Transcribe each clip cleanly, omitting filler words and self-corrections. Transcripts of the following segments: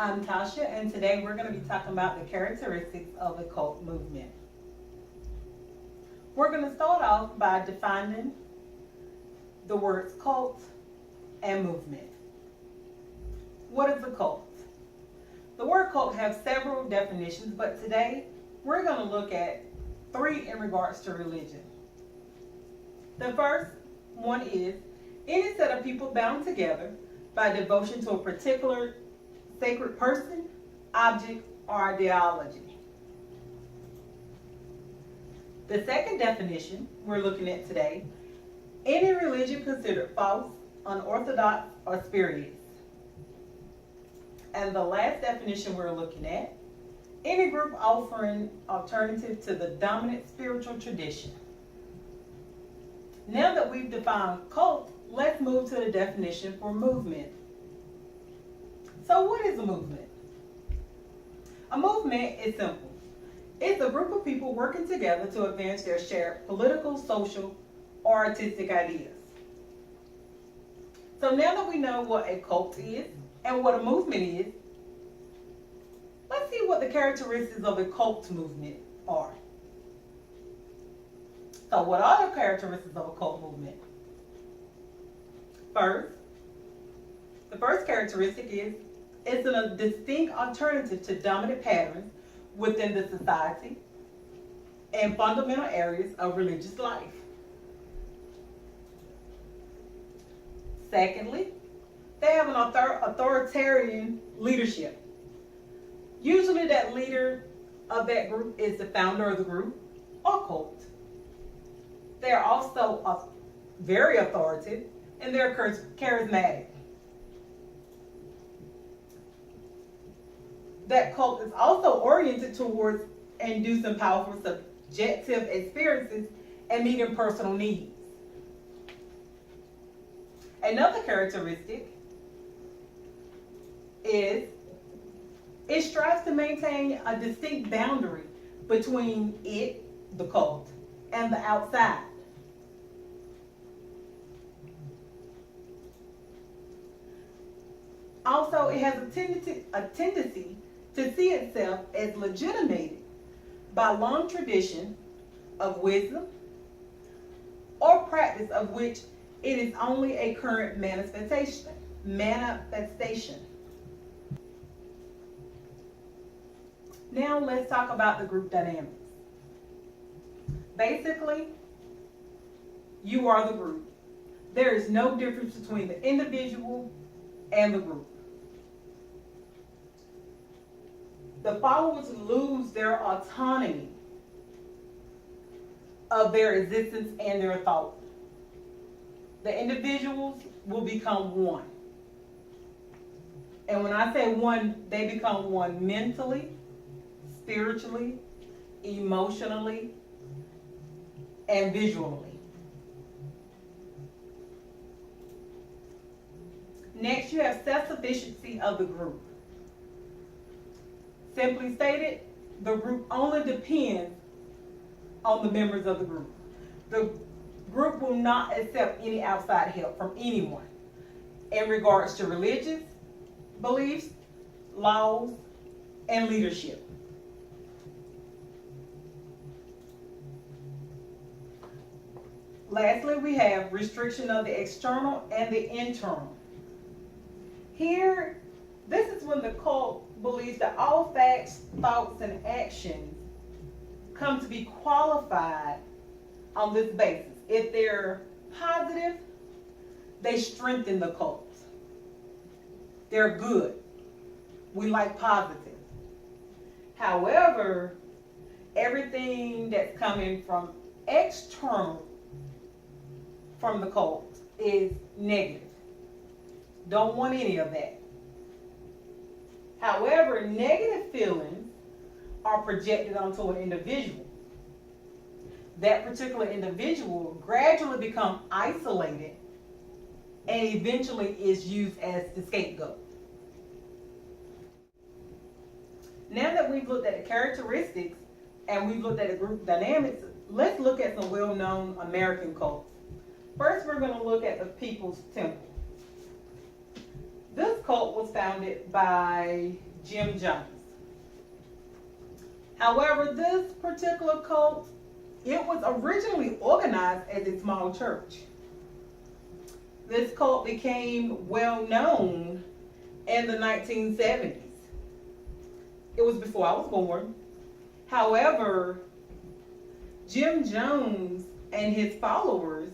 I'm Tasha, and today we're going to be talking about the characteristics of a cult movement. We're going to start off by defining the words cult and movement. What is a cult? The word cult has several definitions, but today we're going to look at three in regards to religion. The first one is any set of people bound together by devotion to a particular sacred person, object, or ideology. The second definition we're looking at today, any religion considered false, unorthodox, or spurious. And the last definition we're looking at, any group offering alternative to the dominant spiritual tradition. Now that we've defined cult, let's move to the definition for movement. So what is a movement? A movement is simple. It's a group of people working together to advance their shared political, social, or artistic ideas. So now that we know what a cult is and what a movement is, let's see what the characteristics of a cult movement are. So what are the characteristics of a cult movement? First, the first characteristic is it's a distinct alternative to dominant patterns within the society and fundamental areas of religious life. Secondly, they have an authoritarian leadership. Usually that leader of that group is the founder of the group or cult. They are also very authoritative and they're charismatic. That cult is also oriented towards inducing powerful subjective experiences and meeting personal needs. Another characteristic is it strives to maintain a distinct boundary between it, the cult, and the outside. Also, it has a tendency to see itself as legitimated by long tradition of wisdom or practice of which it is only a current manifestation. Now let's talk about the group dynamics. Basically, you are the group. There is no difference between the individual and the group. The followers lose their autonomy of their existence and their thought. The individuals will become one. And when I say one, they become one mentally, spiritually, emotionally, and visually. Next, you have self-sufficiency of the group. Simply stated, the group only depends on the members of the group. The group will not accept any outside help from anyone in regards to religious beliefs, laws, and leadership. Lastly, we have restriction of the external and the internal. Here, this is when the cult believes that all facts, thoughts, and actions come to be qualified on this basis. If they're positive, they strengthen the cult. They're good. We like positive. However, everything that's coming from external from the cult is negative. Don't want any of that. However, negative feelings are projected onto an individual. That particular individual will gradually become isolated and eventually is used as the scapegoat. Now that we've looked at the characteristics and we've looked at the group dynamics, let's look at some well-known American cults. First, we're going to look at the People's Temple. This cult was founded by Jim Jones. However, this particular cult, it was originally organized as a small church. This cult became well known in the 1970s. It was before I was born. However, Jim Jones and his followers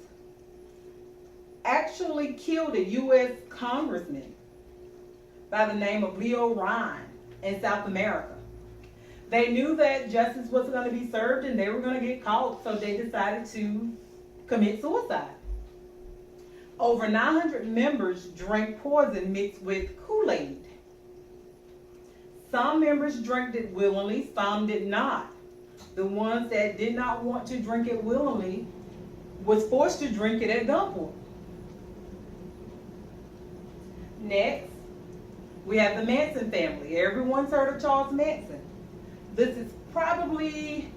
actually killed a U.S. congressman by the name of Leo Ryan in South America. They knew that justice was going to be served and they were going to get caught, so they decided to commit suicide. Over 900 members drank poison mixed with Kool-Aid. Some members drank it willingly, some did not. The ones that did not want to drink it willingly was forced to drink it at gunpoint. Next, we have the Manson family. Everyone's heard of Charles Manson. This is probably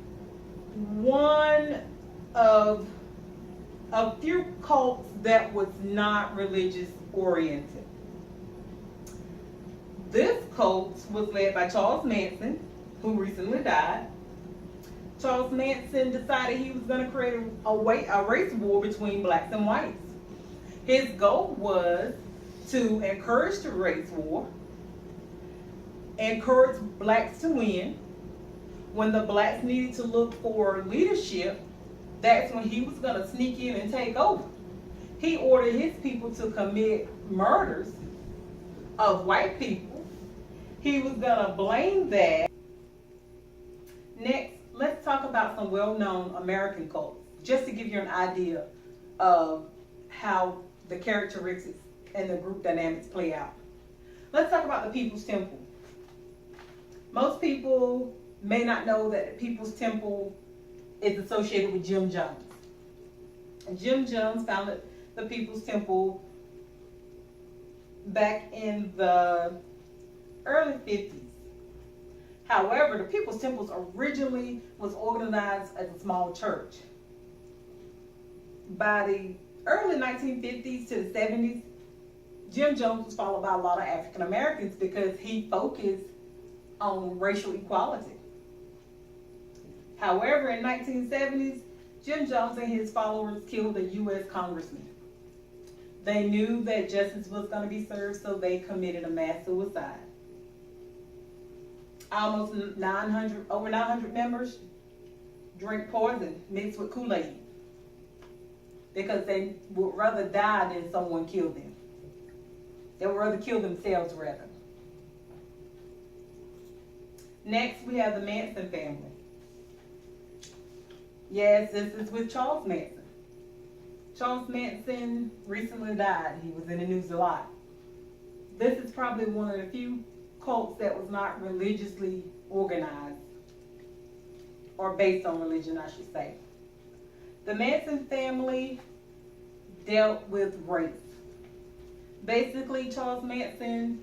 one of a few cults that was not religious oriented. This cult was led by Charles Manson, who recently died. Charles Manson decided he was going to create a race war between blacks and whites. His goal was to encourage the race war, encourage blacks to win. When the blacks needed to look for leadership, that's when he was going to sneak in and take over. He ordered his people to commit murders of white people. He was going to blame that. Next, let's talk about some well-known American cults, just to give you an idea of how the characteristics and the group dynamics play out. Let's talk about the People's Temple. Most people may not know that the People's Temple is associated with Jim Jones. And Jim Jones founded the People's Temple back in the early 50s. However, the People's Temple originally was organized as a small church. By the early 1950s to the 70s, Jim Jones was followed by a lot of African Americans because he focused on racial equality. However, in 1970s, Jim Jones and his followers killed a U.S. congressman. They knew that justice was going to be served, so they committed a mass suicide. Over 900 members drink poison mixed with Kool-Aid because they would rather die than someone kill them. They would rather kill themselves rather. Next, we have the Manson family. Yes, this is with Charles Manson. Charles Manson recently died. He was in the news a lot. This is probably one of the few cults that was not religiously organized, or based on religion, I should say. The Manson family dealt with race. Basically, Charles Manson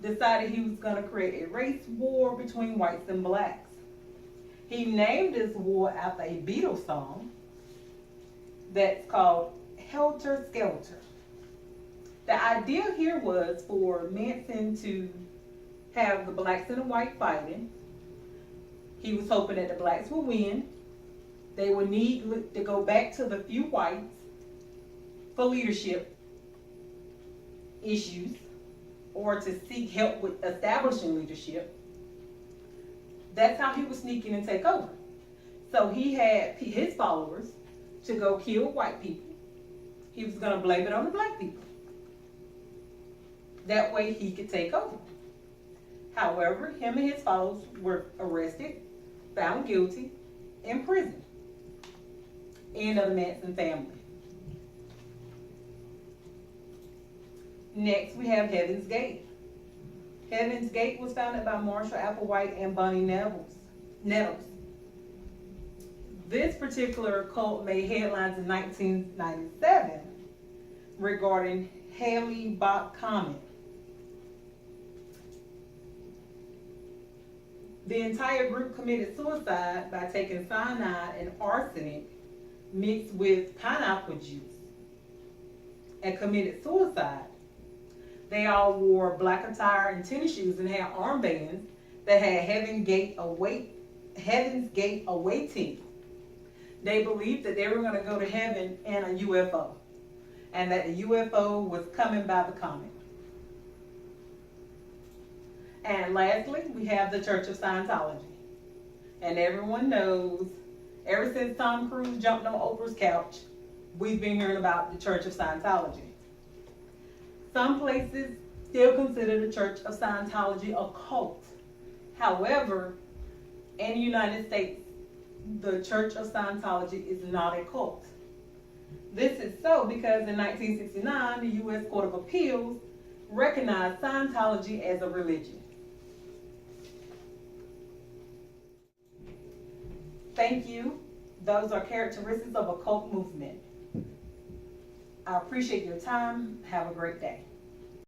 decided he was going to create a race war between whites and blacks. He named this war after a Beatles song that's called Helter Skelter. The idea here was for Manson to have the blacks and the whites fighting. He was hoping that the blacks would win. They would need to go back to the few whites for leadership issues or to seek help with establishing leadership. That's how he was sneaking and take over. So he had his followers to go kill white people. He was going to blame it on the black people. That way he could take over. However, him and his followers were arrested, found guilty, imprisoned. End of the Manson family. Next, we have Heaven's Gate. Heaven's Gate was founded by Marshall Applewhite and Bonnie Nettles. This particular cult made headlines in 1997 regarding Haley-Bach Comet. The entire group committed suicide by taking cyanide and arsenic mixed with pineapple juice and committed suicide. They all wore black attire and tennis shoes and had armbands that had Heaven's Gate awaiting. They believed that they were going to go to heaven in a UFO, and that the UFO was coming by the comet. And lastly, we have the Church of Scientology. And everyone knows, ever since Tom Cruise jumped on Oprah's couch, we've been hearing about the Church of Scientology. Some places still consider the Church of Scientology a cult. However, in the United States, the Church of Scientology is not a cult. This is so because in 1969, the U.S. Court of Appeals recognized Scientology as a religion. Thank you. Those are characteristics of a cult movement. I appreciate your time. Have a great day.